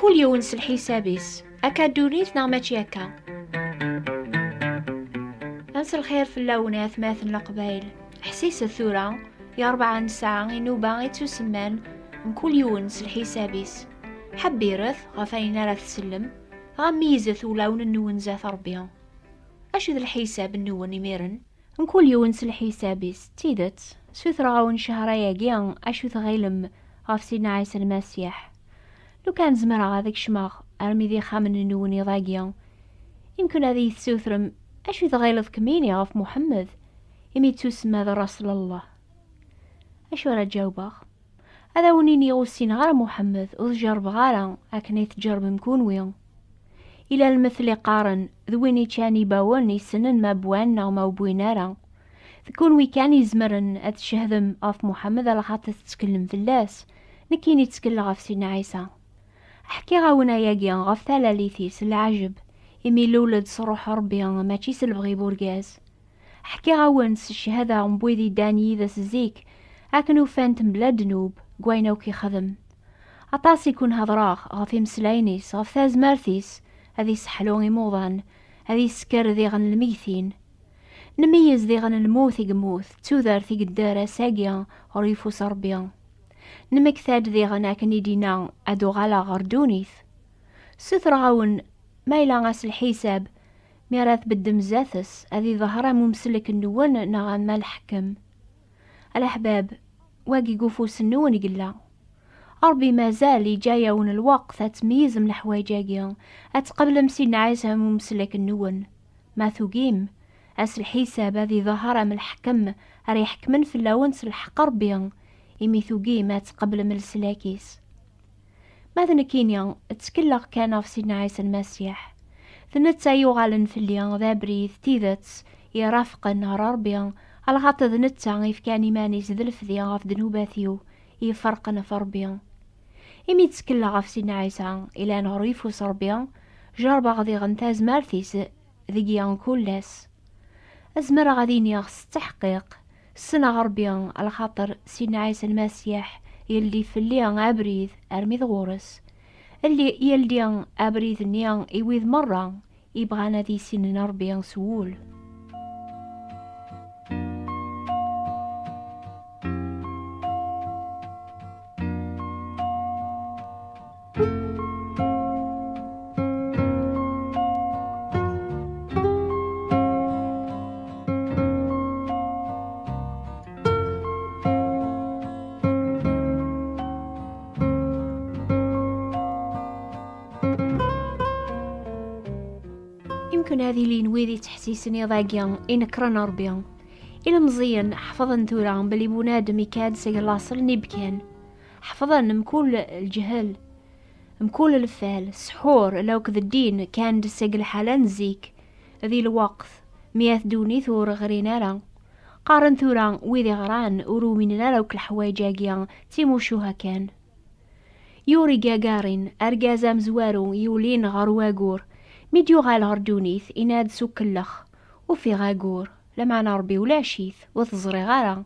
كل يونس الحسابيس أكا دونيتنا ماشي هكا. أنس الخير في اللونات ماثن القبايل حسيس الثورة يا 4 ساعة ينوبا يتسمان من كل يونس الحسابيس حبيرث غفاينا راه تسلم غميزث ولون النون زاث ربيا أشو ذا الحساب النون يميرن من كل يونس الحسابيس تيدت سوثر غاون شهرياكيا أشو ثغيلم غف سيدنا عيسى المسيح لو كان زمرا هذاك شماغ أرمي ذي خامن النون ضاقيا يمكن هذه السوثرم أشو ثغيلظ كميني غف محمد يمي تسمى ذا رسول الله أشو راه جاوباغ هذا ونيني غوسين غير محمد وتجرب غارة أكني تجرب مكون ويا إلى المثل قارن ذويني كاني باون يسنن ما بوانا وما بوينارا تكون وي كان يزمرن أتشهدم غف محمد على خاطر تتكلم في اللاس نكيني تتكلم غف سيدنا عيسى أحكي غاونا ياقيا غف ثلاليثيس العجب إمي لولد صروح ربيا ماشي سلبغي بورغاز أحكي غاونس الشهادة مبويدي داني ذا سزيك أكنو فانتم بلا دنوب قوينو كي خدم أطاس يكون هضراغ غفي مسلاينيس غف ثاز مارثيس هذي سحلوني موضان هذي سكر ذي غن الميثين نميز ذي غن الموث يقموث توذر ثي قدارة ساقيا غريفو صربيا نمكثاد ذي غن أكني دينا أدو غالا غردونيث ستر غاون ما يلانغاس الحساب ميراث بالدمزاثس هذي ظهرة ممسلك النون نغان ما الحكم الأحباب واقي قفوس النون يقلا أربي مازال جايون الوقت أتميز من الحوايجاقيا أتقبل مسينا عايزها ممسلك النون ما ثقيم أس الحساب هذي ظهرة من الحكم أريحك من في اللونس الحق ربيا إمي ثقيم أتقبل من السلاكيس ماذا نكينيا تكلق كان في سيدنا عيسى المسيح ثنتا يغالن في الليان ذا بريث تيذتس يرافق نهار ربيا على خاطر ذنتا يفكاني ماني زذلف ذي غاف دنوباثيو يفرقنا في ربيا إمي تكلق في سيدنا عيسى إلى نهريفو صربيا جربا غادي غنتاز مارثيس ذيقيان كولاس أزمر غاديني غس التحقيق السنة غربيا على خاطر سيدنا عيسى المسيح يلي في الليان أبريد أرمي غورس اللي يلديان أبريد نيان إيويذ مرة يبغانا ذي سنين ربيان سوول يمكن هذه لي نويدي تحسيسني ضاقيا إنكرنا ربيا إلا مزيان حفظن ثورا بلي بنادم يكاد سيلاصل نبكين حفظن مكول الجهل مكول الفال سحور لو كذا الدين كان دساق الحالة نزيك ذي الوقت 100 دوني ثور غرينارا قارن ثورا ويذي غران وروميننا لو كل حوايجاقيا تيموشوها كان يوري قاقارين أرقازا مزوارو يولين غرواقور ميديو غال غردونيث إناد سوك اللخ وفي غاقور لمعنا ربي ولا شيث وتزري غارا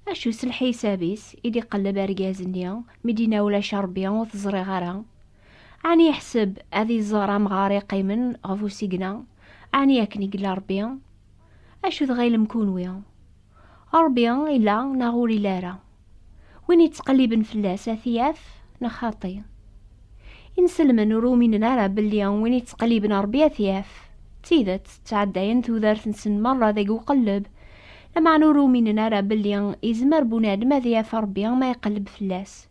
أشو سلحي سابيس إدي قلب أرقازنيا مدينة ولا شربيا وتزري غارا عني يحسب هذي الزارة مغارقي من غفو سيقنا عني يكني قلا ربيا أشو ذغيل مكونويا ربيا إلا نغولي لارا وين يتقلبن فلاسة ثياف نخاطي إنسلمن رومي نرى باللي وين يتقلبن ربيا ثياف تيدت تعدين ثوذارت نسن مرة ذاك وقلب لما نرومي نرى باللي إزمر بنادم ذياف ربيا ما يقلب فلاس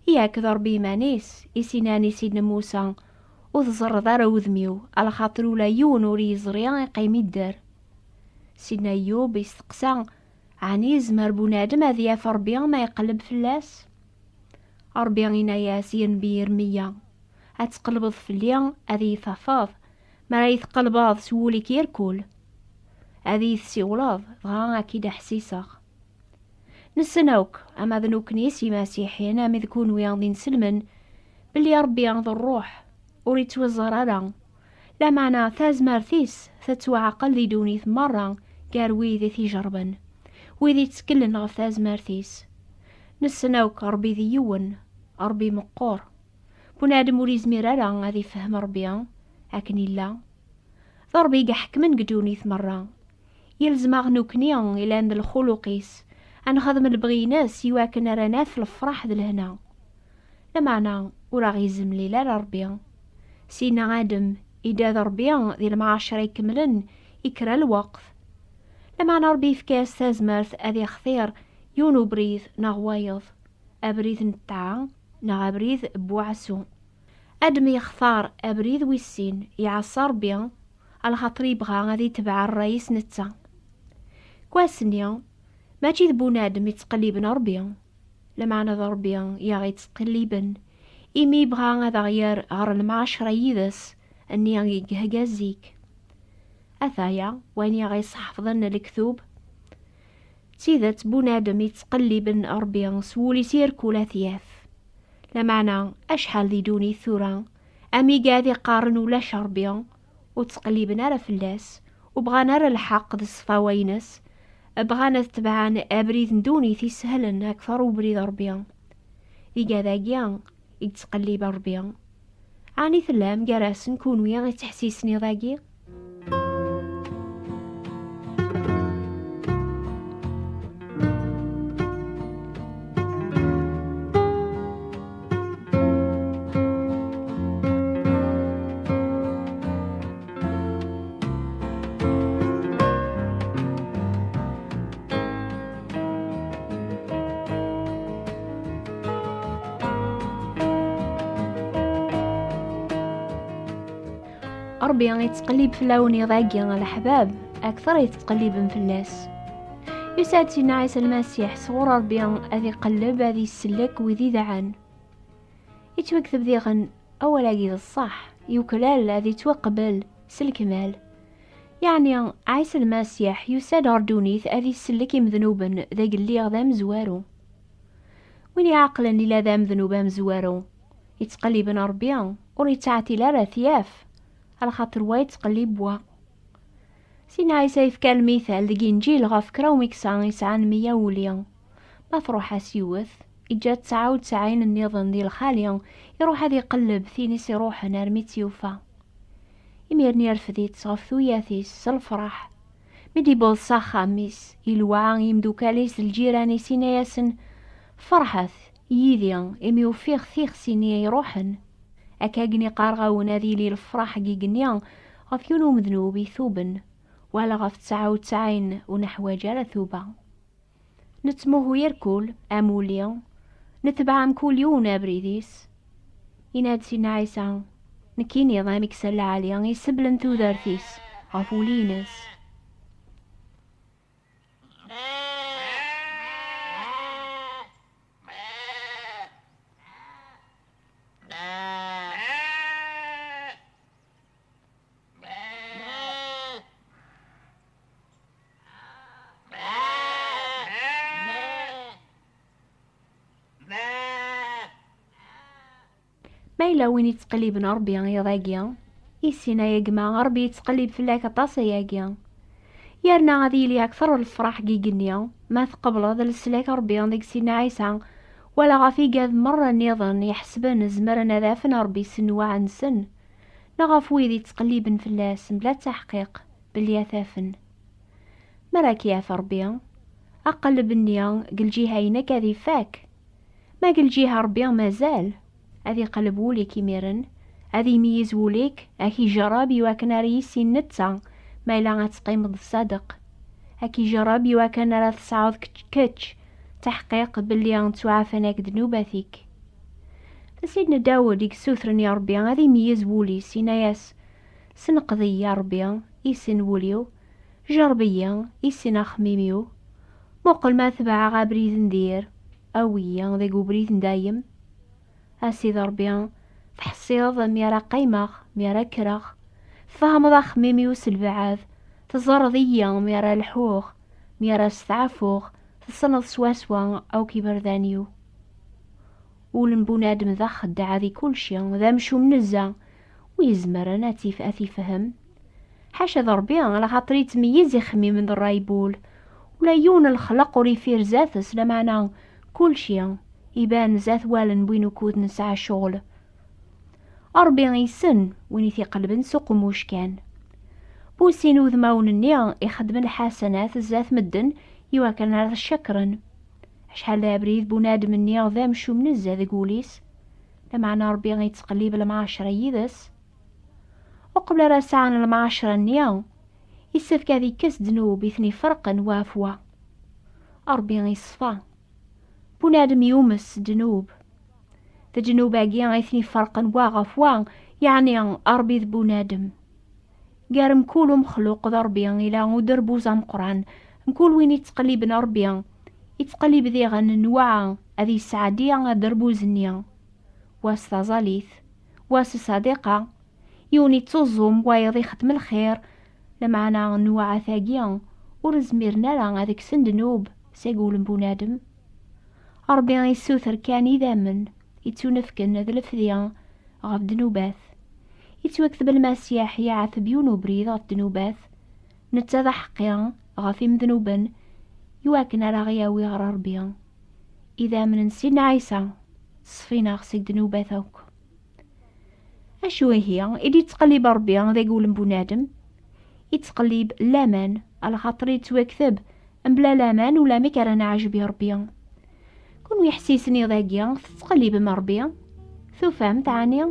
إياك ضربي مانيس إسيناني سيدنا موسى وذزر ذار وذميو على خاطر ولا يون وري زريان يقيم الدار سيدنا أيوب يستقسى عني إزمر بنادم ذياف ربيا ما يقلب فلاس ربيا يناياسين بيرميا هتقلبض في الليا هذي ثفاض ما راه يتقلبض سولي كيركول هذي السيولاض غا أكيد حسيساغ نسناوك أما ذنوك نيسي مسيحيين أمي ذكون وياضي نسلمن بلي ربي ينظر الروح وريت وزرارا لا معنى ثاز مارثيس ثتوى عقل ذي دوني مرة قاروي ذي تجربا وذي تسكلن غف ثاز مارثيس نسناوك ربي ذي يون ربي مقور بنادم ور يزمير راه غادي يفهم ربي أكن إلا ضربي قا حكمن قدونيث مرة يلزم غنوكني إلا عند الخلقيس غنخدم البغيناس يواكن رانا في الفرح ذا الهنا لمعنى ورا غيزم ليلا ربي سينا آدم إذا ربي ذي المعاشرة يكملن يكرا الوقت لمعنى ربي في كاس تازمرت أذي خثير يونو بريث نغوايض أبريث نتاع أبريث بوعسو أدم يختار أبريث ويسين يعصر بيان على خاطر يبغى غادي يتبع الرئيس نتا كواسنيا ماشي ذ بنادم يتقليبن ربيا لمعنى ذا ربيا يا غي يتقليبن إمي يبغى غادا غير غير المعاشرة يدس أني يقهقازيك أثايا وين يا غي صحفظن الكذوب تيذات بنادم يتقلبن ربيا سولي سيركولا ثياف لمعنى أشحال ذي دوني ثورا أمي قاذي قارن ولا شربيا وتقليبنا راه فلاس وبغانا راه الحق ذا الصفاوينس بغانا تبعان أبريد ندوني تيسهلن أكثر وبريد ربيا إيقا ذاقيا يتقلب ربيا عاني ثلام قراس نكون ويا تحسيسني ذاقي ربي يتقلب في لوني ضاقي الأحباب أكثر يتقلب في الناس يسعد سيدنا عيسى المسيح صغور ربي أذي قلب أذي السلك وذي دعان يتوكثب ذي غن أولا قيد الصح يوكلال أذي توقبل سالكمال يعني عيسى المسيح يسعد أردونيث أذي السلك مذنوبا ذا قلي غدا مزوارو وين يعقلا إلا ذا مذنوبا مزوارو يتقلب ربي وريتعتي لا ثياف على خاطر وايد تقليب وا سينا عيسى يفكا المثال دقي نجيل غا فكرا وميكسان يسعان 100 وليا ما تروح اسيوث إجا 99 النظام ديال الخالية يروح هذي يقلب ثينيس يروح نار ميتيوفا يميرني رفديت غف ثوياثيس الفرح مدي بوض صاخا ميس يلوعا يمدوكاليس الجيراني سينا ياسن فرحث يذيا يميوفيخ ثيخ سيني يروحن أكاقني قارغاون هذي لي الفرح قيقنيا غف يونو مذنوبي ثوبن ولا غف 99 ونحواج على ثوبا نتموه يركول أموليا نتبع كل يوم بريديس يناد سينا عيسى نكيني ضامك سلا عليا يسبلن تودارتيس غفولينس مايلا وين يتقلب ربي يا ضاقيا يسينا يا جماعة ربي يتقلب فلاك طاسة ياقيا يارنا غادي لي أكثر الفرح قيقنيا ما تقبل هذا السلاك ربي ديك سينا عيسى ولا غافي قاد مرة نظن يحسبن زمرنا ذافن ربي سنوا عن سن نغاف ويدي تقليبن فلاس بلا تحقيق بلي ثافن مراك يا ربي أقلب النيا قل جيها ينك هذي فاك ما قل جيها ربي مازال هذي قلبولي كيميرن هذي يميزوليك أكي جرابي وكان ريسي نتا ما إلا غتقيم الصادق أكي جرابي وكان راه تصعود كتش تحقيق باللي غنتوعافناك ذنوباتك سيدنا داود يكسوثرن يا ربي هذي يميز وولي سيناياس سنقضي يا ربي يسن وليو جربيا يسن أخميميو موقل ما تبع غابريد ندير أويا ذي قبريد ندايم أسيد ربي تحصيض ميرا قيمخ ميرا كرخ فهم ضخ ميميوس البعاث تزرضيا ميرا الحوخ ميرا استعفوخ تصنض سواسوا أو كبردانيو ولن بنادم ذا خدع ذي كل شي ذا مشو منزا ويزمر ناتي أثي فهم حاشا ذا ربي على خاطري تميز يخمي من ذا الرايبول ولا يون الخلق وريفير ذاتس لمعنى كل شي يبان زات والن بوينو كود نسعى شغل ربي غيسن وين يقلبن سوق موش كان. بوسين وذماون النيا يخدمن الحسنات زات مدن يوا كان على الشكرن. شحال لابريد بنادم النيا ذا مشو من الزاد قوليس لمعنا ربي غيتقليب المعاشرة يدس. وقبل راسعن المعاشرة النيا يسفك هذي كاس دنوب يثني فرقا وافوا. ربي غيصفا بنادم يومس دنوب تجنوب اجيان غيثني فرقا واغفوا يعني ربي ذ بنادم قار مكول مخلوق ذا ربي إلا ودربوز قران مكول وين يتقلب ربي يتقلب ذي غن نوعا هذي السعادية دربوز النيا واس تظاليث واس صديقة يوني تزوم وايض يخدم الخير لمعنا نوعا ثاقيا ورزميرنا لا هذيك سندنوب سيقول بنادم. ربي يسوثر كان إذا من يتونفكن ذا الفذيان غف دنوباث يتوكتب المسيح يعث بيونو بريد غف دنوباث نتذا حقيا غف مذنوبا يواكن على غياوي غر ربيا إذا من نسينا عيسى صفينا غسيك دنوباثوك. أشو هي إلي تقلب ربيا ذا يقول بنادم يتقلب لامان على خاطر يتوكتب بلا لامان ولا مكرنا عجبي ربيا كون يحسيسني ذاقيا تتقلب مربيا ثو فهمت عني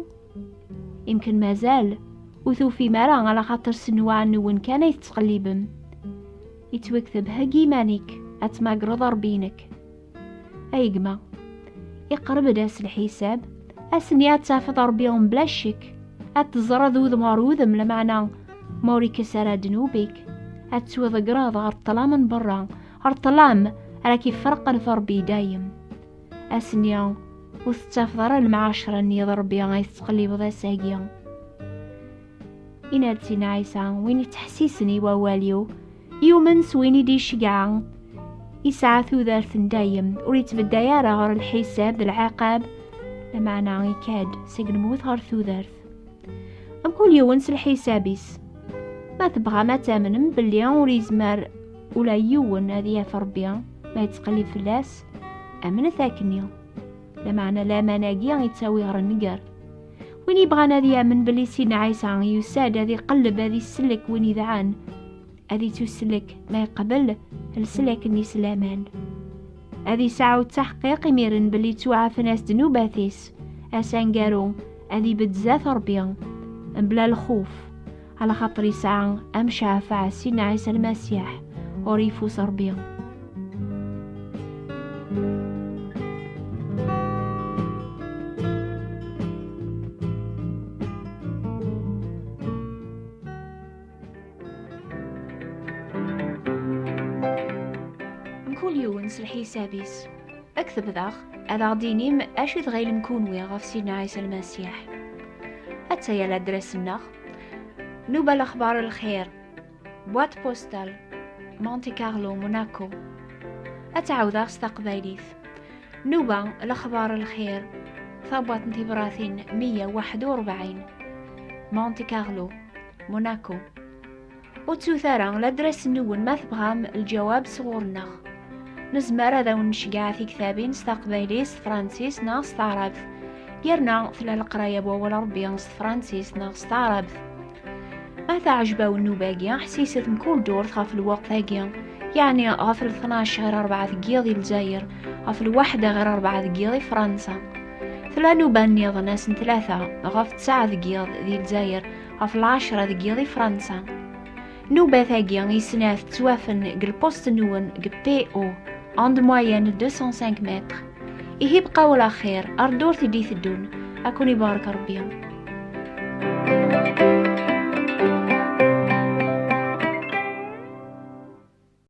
يمكن مازال وثو في مرا على خاطر سنوع نون كان يتقلبم يتوكتب هاقي مانيك اتماقرض ربينك ايقما يقرب داس الحساب اسني اتسافط ربيهم بلا شك اتزرد وذم وذم لمعنى موري كسر دنوبك اتسوذ قراض غرطلا من برا غرطلام على كيف فرق في ربي دايم اسنيا وتتفضر المعاشرة اني ضربيا غيتقلب ذا ساقيا إنادتنا عيسى وين تحسيسني وواليو يومن سويني دي شقعا يسعى ذارث دايم وريت بالدايرة غير الحساب ذا العقاب لمعنى يكاد سجن موت غير ذارث أم كل يونس الحسابيس ما تبغى ما تامن باللي وريزمر ولا يون هذه فربيا ما يتقلب فلاس أمن ثاكنيا لمعنى لا مناقيا يتساوي غير النقار وين يبغى نادي يامن بلي سيدنا عيسى يساد هذي قلب هذي السلك وين يذعان هذي تسلك ما يقبل السلك اني سلامان هذي ساعة تحقيق يميرن بلي توعى في ناس دنوباثيس اسانقارو هذي بتزاث ربيا بلا الخوف على خاطر ساعة امشى فع سيدنا عيسى المسيح وريفوس ربيا. كل يونس الحسابيس اكتب ذاخ هذا دينيم اشي تغيل نكون ويا في سيدنا عيسى المسيح حتى يا لادرس النخ نوبة الاخبار الخير بوات بوستال مونتي كارلو موناكو اتعاود استقباليث نوبة الاخبار الخير ثبت انتبراثين 141 مونتي كارلو موناكو وتوثارا لادرس نون ما تبغام الجواب صغورنا نزمر هذا ونشقع في كتابين استقباليس فرانسيس ناس تعرف يرنا في القراية بوال ربيان فرانسيس ناس تعرف ما تعجبوا النوباقيا حسيسة مكل دور تخاف الوقت هاقيا يعني غاف 12 غير 4 دقيقة الجزائر غاف 1 غير 4 دقيقة فرنسا ثلا نوبان نيض ناس 3 غاف 9 دقيقة ديال الجزائر غاف 10 دقيقة فرنسا نوبة ثاقيا يسناث توافن قل بوست نون قل بي او عند موين 205 متر يهيب قول خير أردور تديث الدون أكون يبارك ربيا.